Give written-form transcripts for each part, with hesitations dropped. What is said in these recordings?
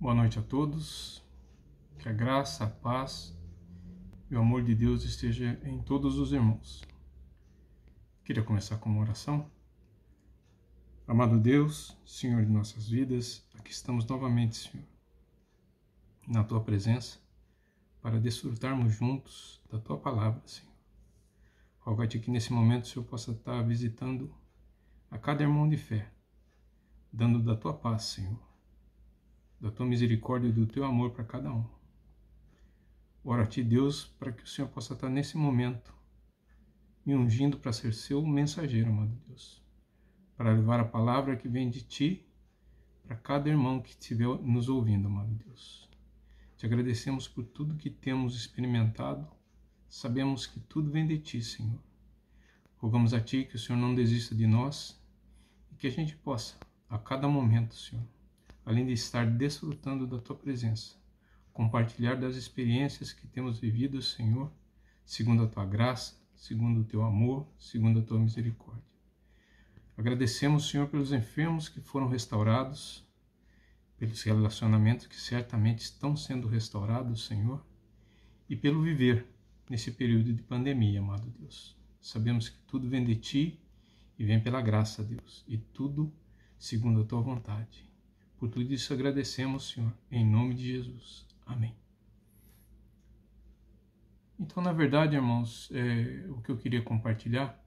Boa noite a todos, que a graça, a paz e o amor de Deus esteja em todos os irmãos. Queria começar com uma oração. Amado Deus, Senhor de nossas vidas, aqui estamos novamente, Senhor, na Tua presença, para desfrutarmos juntos da Tua palavra, Senhor. Rogo a Ti que nesse momento o Senhor possa estar visitando a cada irmão de fé, dando da Tua paz, Senhor, da Tua misericórdia e do Teu amor para cada um. Oro a Ti, Deus, para que o Senhor possa estar nesse momento me ungindo para ser Seu mensageiro, amado Deus, para levar a palavra que vem de Ti para cada irmão que estiver nos ouvindo, amado Deus. Te agradecemos por tudo que temos experimentado, sabemos que tudo vem de Ti, Senhor. Rogamos a Ti que o Senhor não desista de nós e que a gente possa, a cada momento, Senhor, além de estar desfrutando da Tua presença, compartilhar das experiências que temos vivido, Senhor, segundo a Tua graça, segundo o Teu amor, segundo a Tua misericórdia. Agradecemos, Senhor, pelos enfermos que foram restaurados, pelos relacionamentos que certamente estão sendo restaurados, Senhor, e pelo viver nesse período de pandemia, amado Deus. Sabemos que tudo vem de Ti e vem pela graça, Deus, e tudo segundo a Tua vontade. Por tudo isso agradecemos, Senhor, em nome de Jesus. Amém. Então, na verdade, irmãos, o que eu queria compartilhar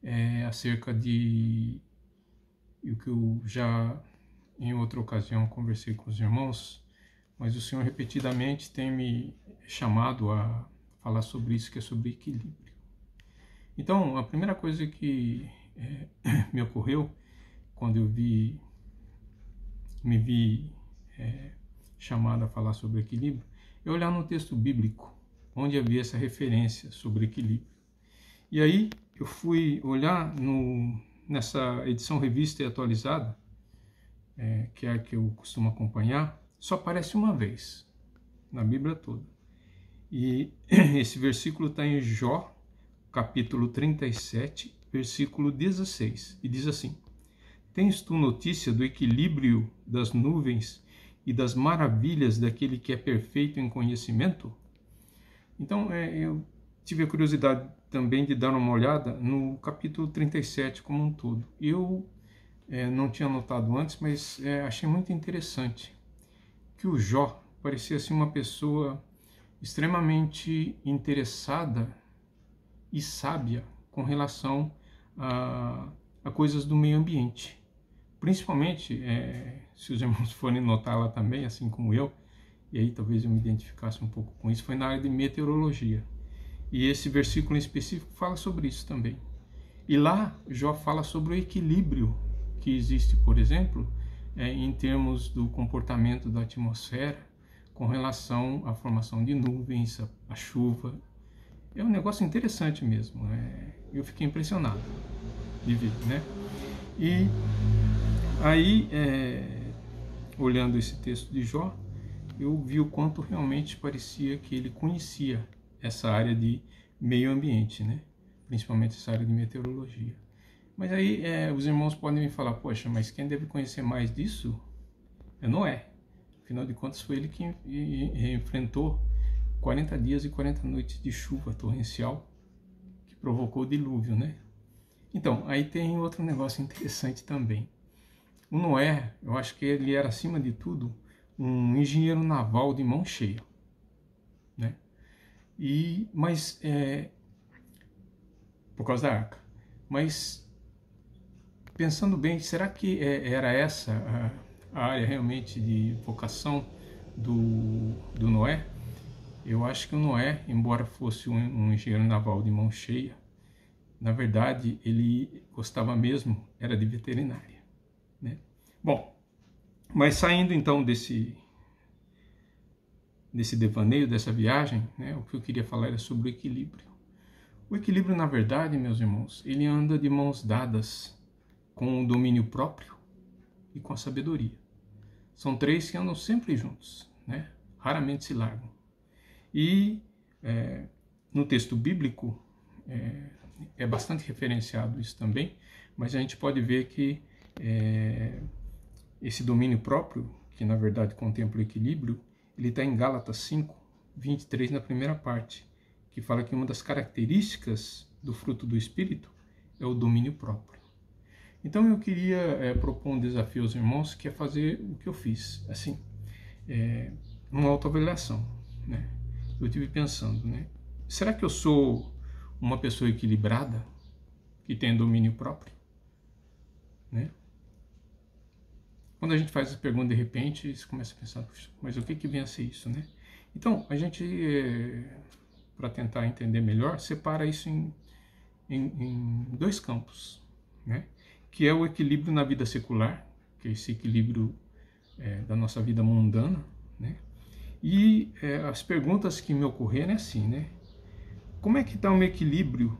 é acerca de o que eu já em outra ocasião conversei com os irmãos, mas o Senhor repetidamente tem me chamado a falar sobre isso, que é sobre equilíbrio. Então, a primeira coisa que me ocorreu quando eu me vi chamado a falar sobre equilíbrio, é olhar no texto bíblico, onde havia essa referência sobre equilíbrio. E aí eu fui olhar nessa edição revista e atualizada, que é a que eu costumo acompanhar, só aparece uma vez na Bíblia toda. E esse versículo está em Jó, capítulo 37, versículo 16, e diz assim: Tens tu notícia do equilíbrio das nuvens e das maravilhas daquele que é perfeito em conhecimento? Então, eu tive a curiosidade também de dar uma olhada no capítulo 37 como um todo. Eu não tinha notado antes, mas achei muito interessante que o Jó parecia assim, uma pessoa extremamente interessada e sábia com relação a coisas do meio ambiente. Principalmente, se os irmãos forem notar lá também, assim como eu, e aí talvez eu me identificasse um pouco com isso, foi na área de meteorologia. E esse versículo em específico fala sobre isso também. E lá, Jó fala sobre o equilíbrio que existe, por exemplo, em termos do comportamento da atmosfera com relação à formação de nuvens, a chuva. É um negócio interessante mesmo. Eu fiquei impressionado de ver, né? E aí, olhando esse texto de Jó, eu vi o quanto realmente parecia que ele conhecia essa área de meio ambiente, né? Principalmente essa área de meteorologia. Mas aí os irmãos podem me falar, poxa, mas quem deve conhecer mais disso é Noé. Afinal de contas, foi ele que enfrentou 40 dias e 40 noites de chuva torrencial que provocou o dilúvio, né? Então, aí tem outro negócio interessante também. O Noé, eu acho que ele era, acima de tudo, um engenheiro naval de mão cheia, né? Mas por causa da arca. Mas, pensando bem, será que era essa a área realmente de vocação do Noé? Eu acho que o Noé, embora fosse um engenheiro naval de mão cheia, na verdade, ele gostava mesmo, era de veterinária, né? Bom, mas saindo então desse devaneio, dessa viagem, né, o que eu queria falar era sobre o equilíbrio. O equilíbrio, na verdade, meus irmãos, ele anda de mãos dadas com o domínio próprio e com a sabedoria. São três que andam sempre juntos, né? Raramente se largam. E no texto bíblico é bastante referenciado isso também, mas a gente pode ver que esse domínio próprio que na verdade contempla o equilíbrio, ele está em Gálatas 5, 23, na primeira parte, que fala que uma das características do fruto do Espírito é o domínio próprio. Então eu queria propor um desafio aos irmãos, que é fazer o que eu fiz, assim, uma autoavaliação, né? Eu estive pensando, né? Será que eu sou uma pessoa equilibrada, que tem domínio próprio, né? Quando a gente faz essa pergunta de repente, você começa a pensar, mas o que vem a ser isso, né? Então, a gente, para tentar entender melhor, separa isso em dois campos, né? Que é o equilíbrio na vida secular, que é esse equilíbrio da nossa vida mundana, né? E as perguntas que me ocorreram é assim, né? Como é que está o meu equilíbrio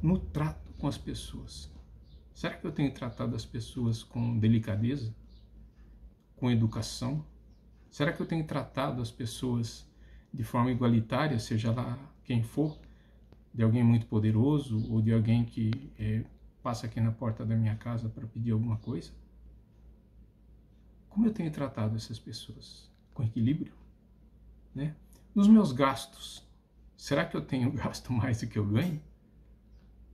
no trato com as pessoas? Será que eu tenho tratado as pessoas com delicadeza? Com educação? Será que eu tenho tratado as pessoas de forma igualitária, seja lá quem for, de alguém muito poderoso ou de alguém que passa aqui na porta da minha casa para pedir alguma coisa? Como eu tenho tratado essas pessoas? Com equilíbrio? Né? Nos meus gastos, será que eu tenho gasto mais do que eu ganho?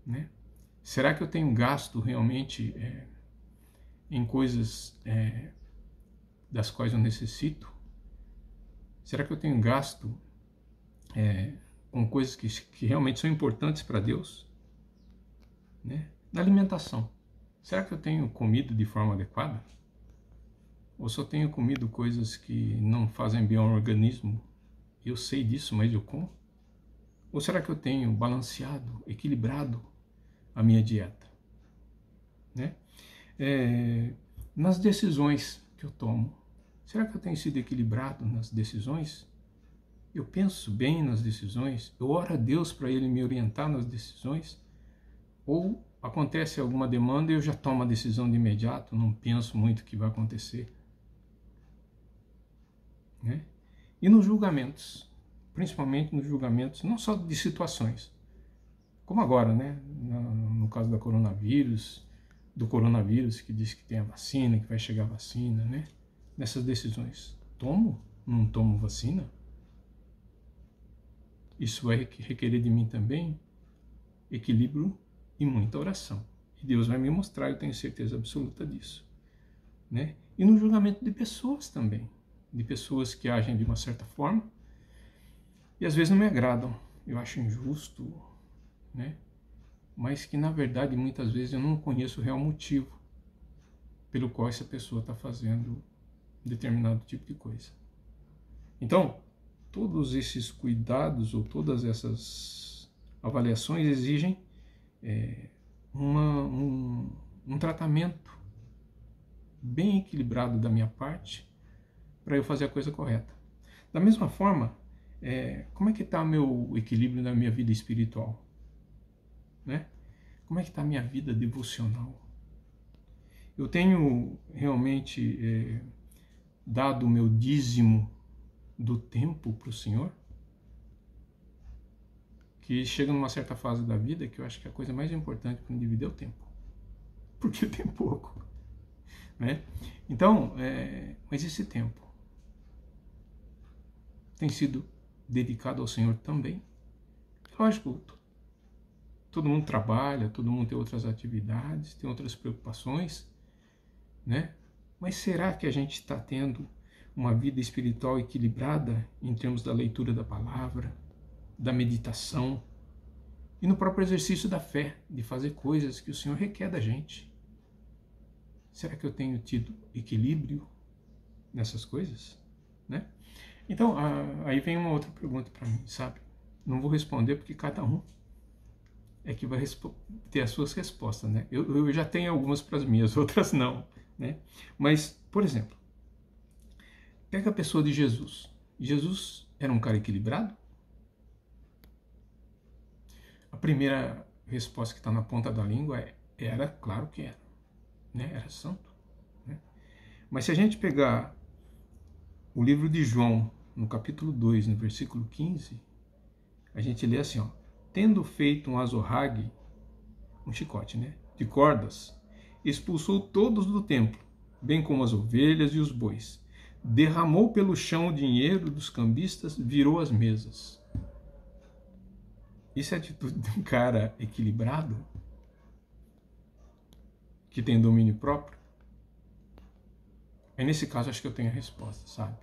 Né? Será que eu tenho gasto realmente em coisas das quais eu necessito? Será que eu tenho gasto com coisas que realmente são importantes para Deus? Né? Na alimentação, será que eu tenho comido de forma adequada? Ou só tenho comido coisas que não fazem bem ao organismo? Eu sei disso, mas eu como? Ou será que eu tenho balanceado, equilibrado a minha dieta? Né? Nas decisões que eu tomo, será que eu tenho sido equilibrado nas decisões? Eu penso bem nas decisões? Eu oro a Deus para Ele me orientar nas decisões? Ou acontece alguma demanda e eu já tomo a decisão de imediato, não penso muito o que vai acontecer? Né? E nos julgamentos, principalmente nos julgamentos, não só de situações, como agora, né? No caso do coronavírus, que diz que tem a vacina, que vai chegar a vacina, né? Nessas decisões, tomo? Não tomo vacina? Isso vai requerer de mim também equilíbrio e muita oração. E Deus vai me mostrar, eu tenho certeza absoluta disso. Né? E no julgamento de pessoas também, de pessoas que agem de uma certa forma e às vezes não me agradam, eu acho injusto, né? Mas que na verdade muitas vezes eu não conheço o real motivo pelo qual essa pessoa está fazendo determinado tipo de coisa. Então, todos esses cuidados ou todas essas avaliações exigem um tratamento bem equilibrado da minha parte para eu fazer a coisa correta. Da mesma forma, como é que está o meu equilíbrio na minha vida espiritual? Né? Como é que está a minha vida devocional? Eu tenho realmente dado o meu dízimo do tempo para o Senhor? Que chega numa certa fase da vida que eu acho que a coisa mais importante para o indivíduo é o tempo. Porque eu tenho pouco. Né? Então, mas esse tempo tem sido dedicado ao Senhor também? Lógico, todo mundo trabalha, todo mundo tem outras atividades, tem outras preocupações, né? Mas será que a gente está tendo uma vida espiritual equilibrada em termos da leitura da palavra, da meditação e no próprio exercício da fé, de fazer coisas que o Senhor requer da gente? Será que eu tenho tido equilíbrio nessas coisas? Né? Então, aí vem uma outra pergunta para mim, sabe? Não vou responder porque cada um é que vai ter as suas respostas, né? Eu já tenho algumas para as minhas, outras não, né? Mas, por exemplo, pega a pessoa de Jesus. Jesus era um cara equilibrado? A primeira resposta que está na ponta da língua era, claro que era, né? Era santo, né? Mas se a gente pegar o livro de João, no capítulo 2, no versículo 15, a gente lê assim, ó: tendo feito um azorrague, um chicote, né, de cordas, expulsou todos do templo, bem como as ovelhas e os bois. derramou pelo chão o dinheiro dos cambistas, virou as mesas. Isso é a atitude de um cara equilibrado? Que tem domínio próprio? Aí nesse caso acho que eu tenho a resposta, sabe?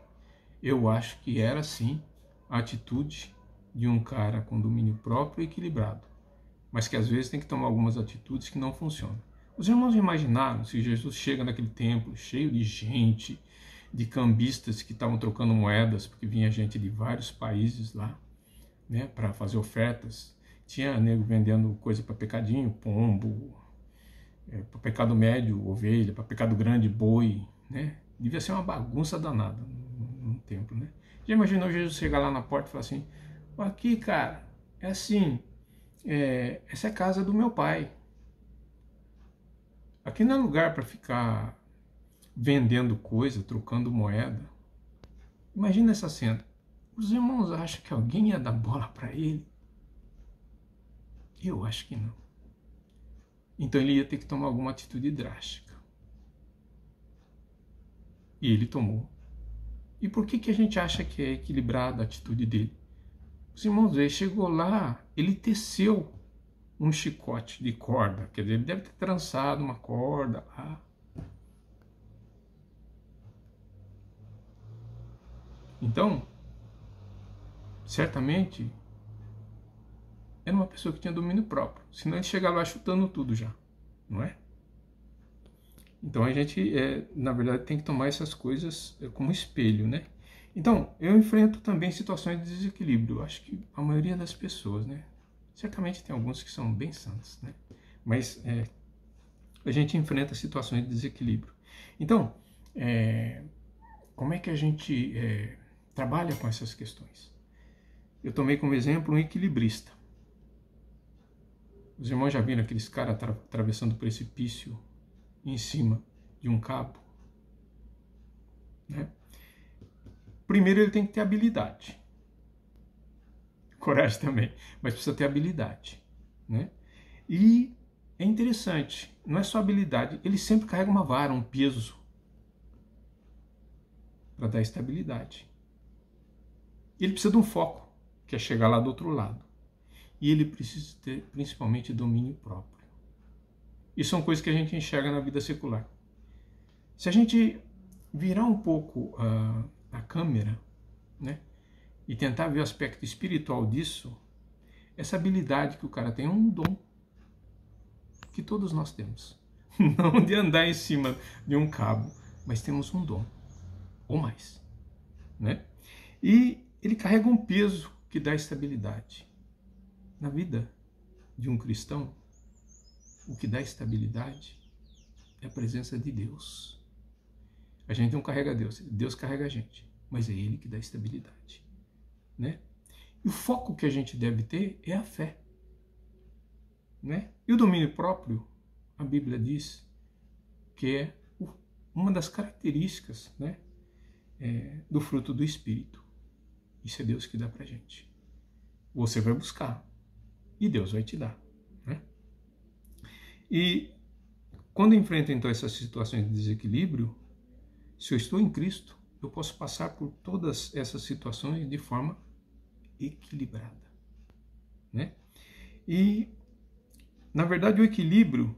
Eu acho que era sim a atitude de um cara com domínio próprio e equilibrado, mas que às vezes tem que tomar algumas atitudes que não funcionam. Os irmãos imaginaram se Jesus chega naquele templo cheio de gente, de cambistas que estavam trocando moedas, porque vinha gente de vários países lá, né, para fazer ofertas. Tinha nego vendendo coisa para pecadinho, pombo, para pecado médio, ovelha, para pecado grande, boi, né? Devia ser uma bagunça danada no templo, né? Já imaginou Jesus chegar lá na porta e falar assim: aqui, cara, é assim, essa é a casa do meu pai. Aqui não é lugar para ficar vendendo coisa, trocando moeda. Imagina essa cena. Os irmãos acham que alguém ia dar bola para ele? Eu acho que não. Então ele ia ter que tomar alguma atitude drástica. E ele tomou. E por que a gente acha que é equilibrada a atitude dele? Os irmãos, ele chegou lá, ele teceu um chicote de corda. Quer dizer, ele deve ter trançado uma corda lá. Então, certamente, era uma pessoa que tinha domínio próprio. Senão ele chegava lá chutando tudo já, não é? Então a gente, na verdade, tem que tomar essas coisas como espelho, né? Então, eu enfrento também situações de desequilíbrio. Acho que a maioria das pessoas, né? Certamente tem alguns que são bem santos, né? Mas a gente enfrenta situações de desequilíbrio. Então, como é que a gente trabalha com essas questões? Eu tomei como exemplo um equilibrista. Os irmãos já viram aqueles caras atravessando o precipício em cima de um cabo, né? Primeiro ele tem que ter habilidade, coragem também, mas precisa ter habilidade, né? E é interessante, não é só habilidade, ele sempre carrega uma vara, um peso para dar estabilidade. Ele precisa de um foco, que é chegar lá do outro lado, e ele precisa ter principalmente domínio próprio. Isso são coisas que a gente enxerga na vida secular. Se a gente virar um pouco a câmera, né, e tentar ver o aspecto espiritual disso, essa habilidade que o cara tem é um dom que todos nós temos. Não de andar em cima de um cabo, mas temos um dom, ou mais, né? E ele carrega um peso que dá estabilidade. Na vida de um cristão, o que dá estabilidade é a presença de Deus. A gente não carrega Deus, Deus carrega a gente, mas é Ele que dá estabilidade, né? E o foco que a gente deve ter é a fé, né? E o domínio próprio, a Bíblia diz que é uma das características, né, do fruto do Espírito. Isso é Deus que dá pra gente. Você vai buscar e Deus vai te dar, né? E quando enfrento então essas situações de desequilíbrio, se eu estou em Cristo, eu posso passar por todas essas situações de forma equilibrada, né? E na verdade o equilíbrio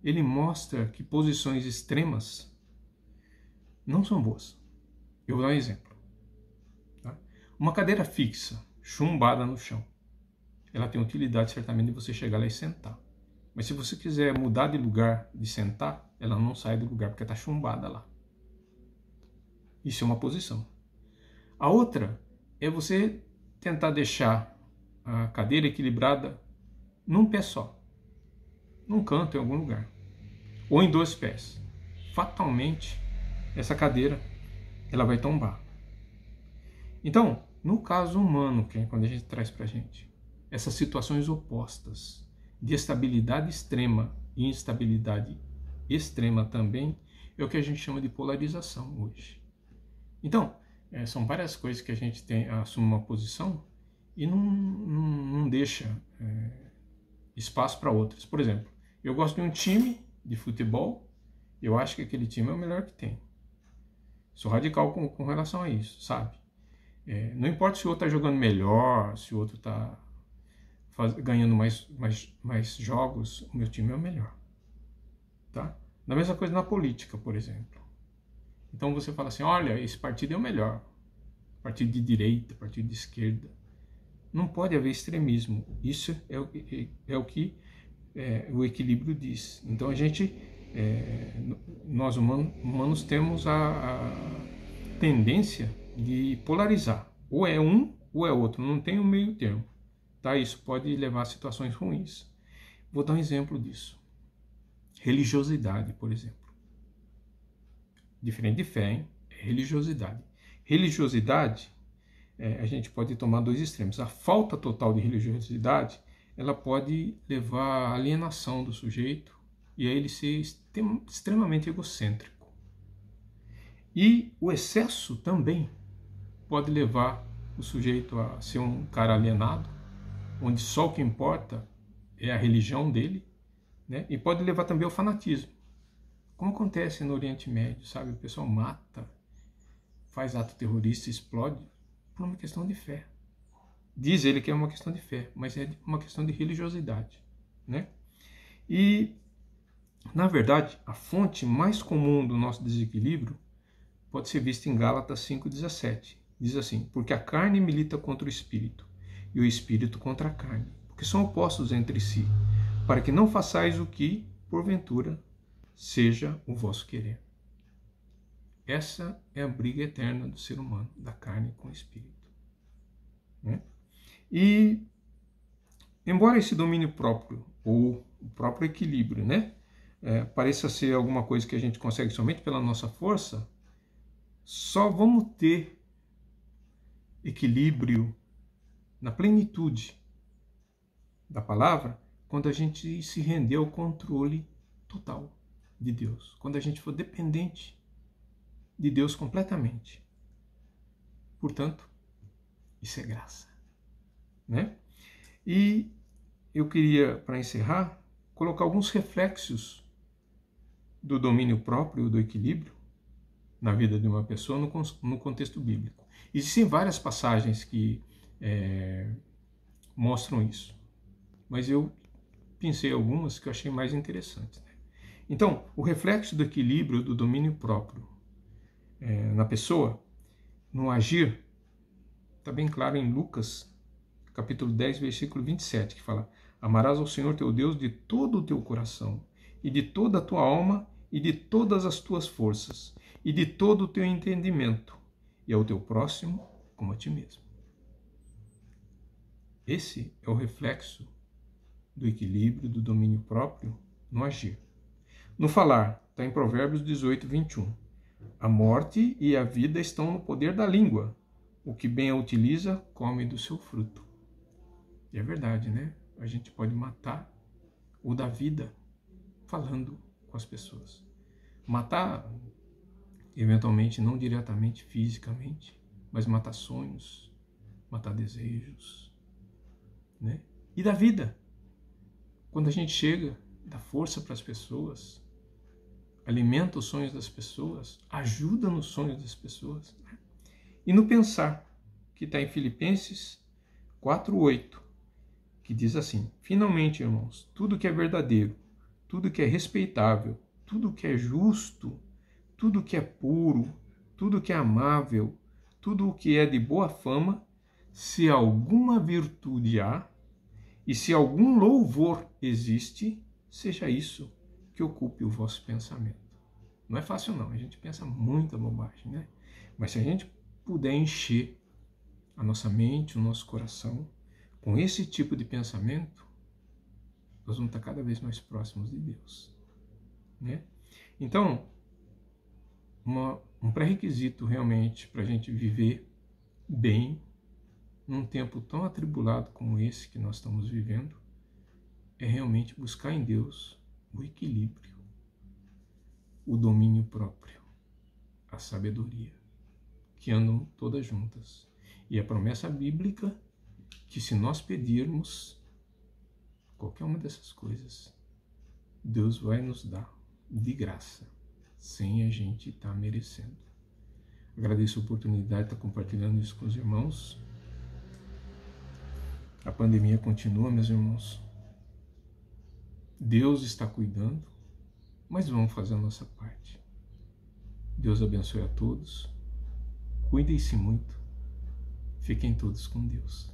ele mostra que posições extremas não são boas. Eu vou dar um exemplo, tá? Uma cadeira fixa, chumbada no chão, ela tem utilidade certamente de você chegar lá e sentar. Mas se você quiser mudar de lugar de sentar, ela não sai do lugar porque está chumbada lá. Isso é uma posição. A outra é você tentar deixar a cadeira equilibrada num pé só, num canto, em algum lugar, ou em dois pés. Fatalmente, essa cadeira ela vai tombar. Então, no caso humano, que é quando a gente traz para a gente, essas situações opostas, de estabilidade extrema e instabilidade extrema também, é o que a gente chama de polarização hoje. Então, são várias coisas que a gente assume uma posição e não deixa espaço para outras. Por exemplo, eu gosto de um time de futebol, eu acho que aquele time é o melhor que tem. Sou radical com relação a isso, sabe? Não importa se o outro está jogando melhor, se o outro está ganhando mais jogos, o meu time é o melhor. Tá? Da mesma coisa na política, por exemplo. Então você fala assim, olha, esse partido é o melhor. Partido de direita, partido de esquerda. Não pode haver extremismo. Isso é o que o equilíbrio diz. Então nós humanos temos a tendência de polarizar. Ou é um ou é outro. Não tem um meio termo. Tá? Isso pode levar a situações ruins. Vou dar um exemplo disso. Religiosidade, por exemplo. Diferente de fé, hein? Religiosidade. Religiosidade, a gente pode tomar dois extremos. A falta total de religiosidade, ela pode levar à alienação do sujeito e a ele ser extremamente egocêntrico. E o excesso também pode levar o sujeito a ser um cara alienado, onde só o que importa é a religião dele, né? E pode levar também ao fanatismo. Como acontece no Oriente Médio, sabe? O pessoal mata, faz ato terrorista, explode por uma questão de fé. Diz ele que é uma questão de fé, mas é uma questão de religiosidade, né? E, na verdade, a fonte mais comum do nosso desequilíbrio pode ser vista em Gálatas 5,17. Diz assim, porque a carne milita contra o espírito, e o espírito contra a carne, porque são opostos entre si, para que não façais o que, porventura, seja o vosso querer. Essa é a briga eterna do ser humano, da carne com o espírito. Né? E, embora esse domínio próprio, ou o próprio equilíbrio, né, pareça ser alguma coisa que a gente consegue somente pela nossa força, só vamos ter equilíbrio na plenitude da palavra quando a gente se render ao controle total de Deus, quando a gente for dependente de Deus completamente. Portanto, isso é graça, né? E eu queria, para encerrar, colocar alguns reflexos do domínio próprio, do equilíbrio na vida de uma pessoa no contexto bíblico. Existem várias passagens que mostram isso, mas eu pensei algumas que eu achei mais interessantes. Né? Então, o reflexo do equilíbrio, do domínio próprio na pessoa, no agir, está bem claro em Lucas, capítulo 10, versículo 27, que fala: amarás ao Senhor teu Deus de todo o teu coração, e de toda a tua alma, e de todas as tuas forças, e de todo o teu entendimento, e ao teu próximo como a ti mesmo. Esse é o reflexo do equilíbrio, do domínio próprio no agir. No falar, está em Provérbios 18, 21. A morte e a vida estão no poder da língua. O que bem a utiliza, come do seu fruto. E é verdade, né? A gente pode matar ou dar vida falando com as pessoas. Matar, eventualmente, não diretamente, fisicamente, mas matar sonhos, matar desejos, né? E dar vida. Quando a gente chega, dá força para as pessoas, alimenta os sonhos das pessoas, ajuda nos sonhos das pessoas. Né? E no pensar, que está em Filipenses 4:8, que diz assim: finalmente, irmãos, tudo que é verdadeiro, tudo que é respeitável, tudo que é justo, tudo que é puro, tudo que é amável, tudo o que é de boa fama, se alguma virtude há, e se algum louvor existe, seja isso que ocupe o vosso pensamento. Não é fácil não, a gente pensa muita bobagem, né? Mas se a gente puder encher a nossa mente, o nosso coração, com esse tipo de pensamento, nós vamos estar cada vez mais próximos de Deus. Né? Então, um pré-requisito realmente para a gente viver bem num tempo tão atribulado como esse que nós estamos vivendo é realmente buscar em Deus o equilíbrio, o domínio próprio, a sabedoria, que andam todas juntas. E a promessa bíblica que se nós pedirmos qualquer uma dessas coisas, Deus vai nos dar de graça, sem a gente estar merecendo. Agradeço a oportunidade de estar compartilhando isso com os irmãos. A pandemia continua, meus irmãos. Deus está cuidando, mas vamos fazer a nossa parte. Deus abençoe a todos. Cuidem-se muito. Fiquem todos com Deus.